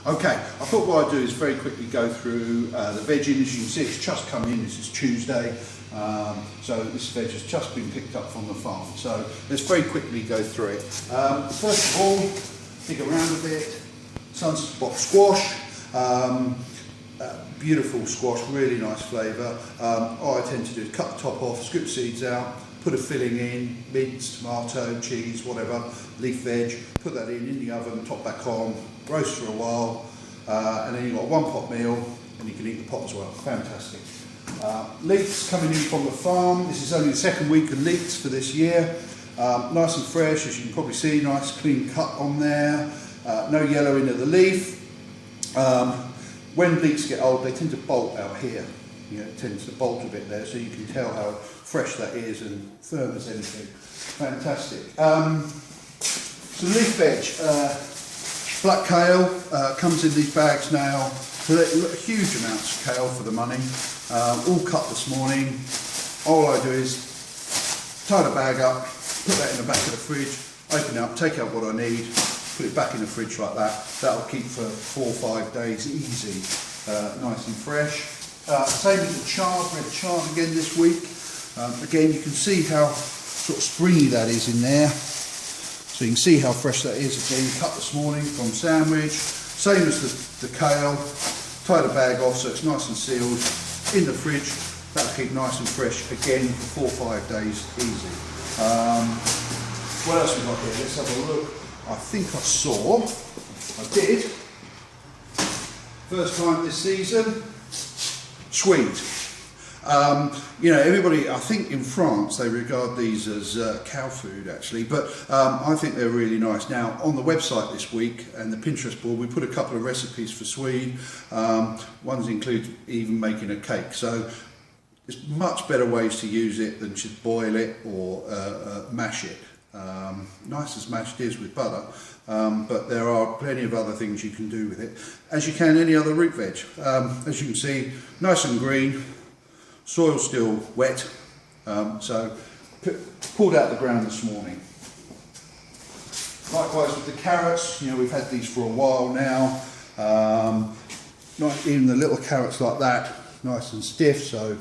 Okay, I thought what I'd do is very quickly go through the vegging. As you can see, it's just come in. This is Tuesday, so this veg has just been picked up from the farm. So let's very quickly go through it. First of all, dig around a bit. Sunspot squash, beautiful squash, really nice flavour. All I tend to do is cut the top off, scoop the seeds out, put a filling in, mince, tomato, cheese, whatever, leaf veg, put that in the oven, top back on, roast for a while, and then you've got one pot meal, and you can eat the pot as well. Fantastic. Leeks coming in from the farm. This is only the second week of leeks for this year. Nice and fresh, as you can probably see, nice clean cut on there. No yellow into the leaf. When leeks get old, they tend to bolt out here. You know, it tends to bolt a bit there, so you can tell how fresh that is and firm as anything. Fantastic. So leaf veg. Black kale comes in these bags now. Huge amounts of kale for the money. All cut this morning. All I do is tie the bag up, put that in the back of the fridge, open it up, take out what I need, put it back in the fridge like that. That'll keep for 4 or 5 days easy, nice and fresh. Same with the chard, red chard again this week. Again, you can see how sort of springy that is in there. So you can see how fresh that is. Again, cut this morning from sandwich. Same as the kale. Tie the bag off so it's nice and sealed. In the fridge. That'll keep nice and fresh again for 4 or 5 days easy. What else we got here? Let's have a look. I think I did. First time this season. Swede. You know, everybody, I think in France they regard these as cow food actually, but I think they're really nice. Now on the website this week and the Pinterest board we put a couple of recipes for swede. Ones include even making a cake, so there's much better ways to use it than just boil it or mash it. Nice as mashed is with butter, but there are plenty of other things you can do with it, as you can any other root veg. As you can see, nice and green. Soil still wet, so pulled out the ground this morning. Likewise with the carrots, you know, we've had these for a while now. Even the little carrots like that, nice and stiff, so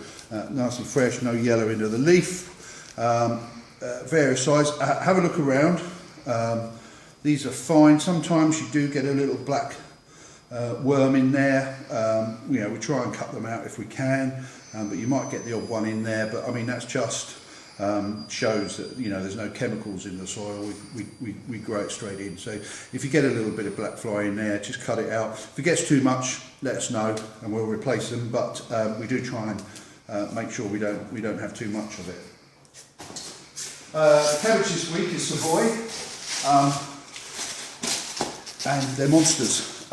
nice and fresh, no yellow into the leaf. Various size. Have a look around. These are fine. Sometimes you do get a little black worm in there. You know, we try and cut them out if we can. But you might get the odd one in there, but I mean that's just shows that, you know, there's no chemicals in the soil. We grow it straight in. So if you get a little bit of black fly in there, just cut it out. If it gets too much, let us know and we'll replace them. But we do try and make sure we don't have too much of it. Cabbage this week is Savoy, and they're monsters.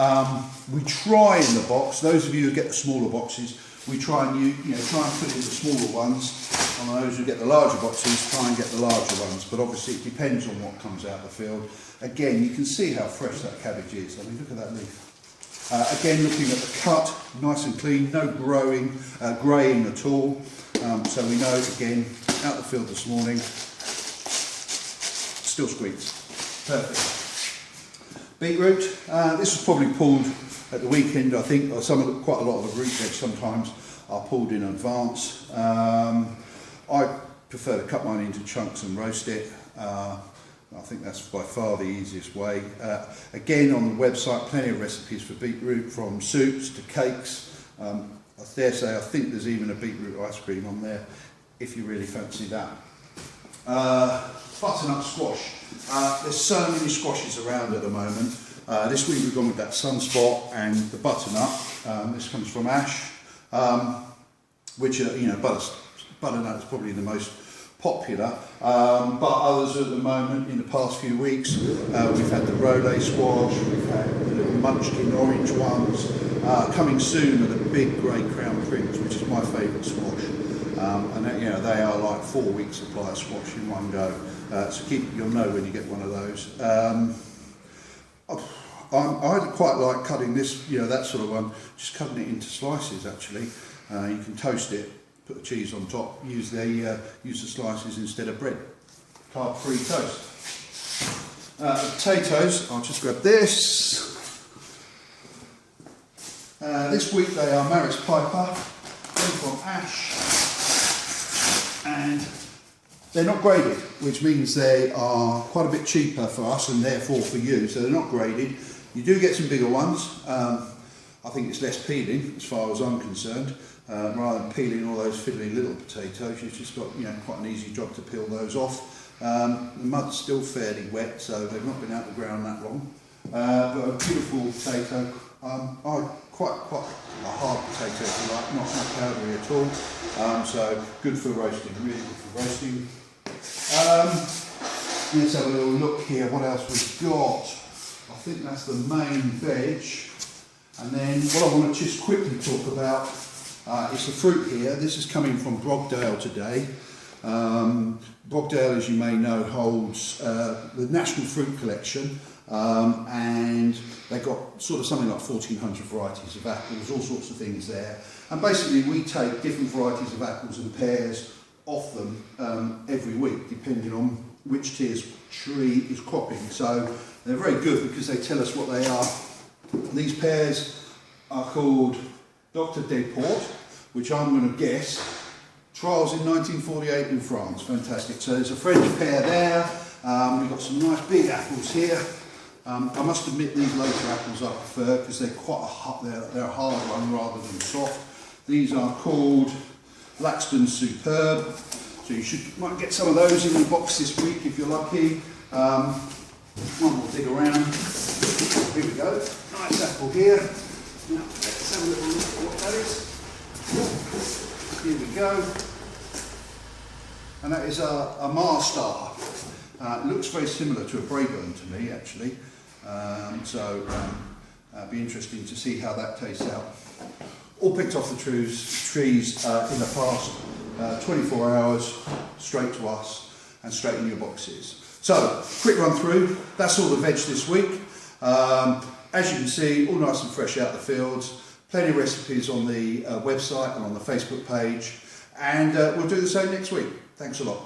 We try in the box. Those of you who get the smaller boxes. We try and try and put in the smaller ones. On those who get the larger boxes, try and get the larger ones. But obviously it depends on what comes out of the field. Again, you can see how fresh that cabbage is. I mean, look at that leaf. Again, looking at the cut, nice and clean, no graying at all. So we know, again, out the field this morning, still squeaks. Perfect. Beetroot. This was probably pulled at the weekend, I think, or quite a lot of the root veg sometimes are pulled in advance. I prefer to cut mine into chunks and roast it. I think that's by far the easiest way. Again, on the website, plenty of recipes for beetroot, from soups to cakes. I dare say, I think there's even a beetroot ice cream on there, if you really fancy that. Butternut squash. There's so many squashes around at the moment. This week we've gone with that sunspot and the butternut. This comes from Ash, which are, you know, butternut is probably the most popular. But others at the moment, in the past few weeks, we've had the Rolay squash, we've had the little munchkin orange ones. Coming soon are the big grey crown prince, which is my favourite squash. And you know, they are like 4 weeks supply of squash in one go. So you'll know when you get one of those. I quite like cutting this, you know, that sort of one, just cutting it into slices actually. You can toast it, put the cheese on top, use the slices instead of bread. Carb-free toast. Potatoes, I'll just grab this. This week they are Maris Piper, then from Ash, and they're not graded, which means they are quite a bit cheaper for us and therefore for you. So they're not graded. You do get some bigger ones. I think it's less peeling as far as I'm concerned. Rather than peeling all those fiddly little potatoes, you've just got quite an easy job to peel those off. The mud's still fairly wet, so they've not been out of the ground that long. But a beautiful potato. Quite a hard potato if you like, not powdery at all. So good for roasting, really good for roasting. Let's have a little look here. What else we've got? I think that's the main veg. And then what I want to just quickly talk about is the fruit here. This is coming from Brogdale today. Brogdale, as you may know, holds the National Fruit Collection, and they've got sort of something like 1,400 varieties of apples, all sorts of things there. And basically we take different varieties of apples and pears off them every week, depending on which tree is cropping. So they're very good because they tell us what they are. These pears are called Dr. Deport, which I'm going to guess trials in 1948 in France. Fantastic. So there's a French pear there. We've got some nice big apples here. I must admit these later apples I prefer because they're quite they're a hard one rather than soft. These are called Laxton Superb. So you might get some of those in the box this week if you're lucky. One more dig around. Here we go. Nice apple here. Now let's have a little look at what that is. Here we go. And that is a Mars star. It looks very similar to a Braeburn to me, actually. It'll be interesting to see how that tastes out. All picked off the trees in the past 24 hours, straight to us and straight in your boxes. So, quick run through. That's all the veg this week. As you can see, all nice and fresh out the fields. Plenty of recipes on the website and on the Facebook page. And we'll do the same next week. Thanks a lot.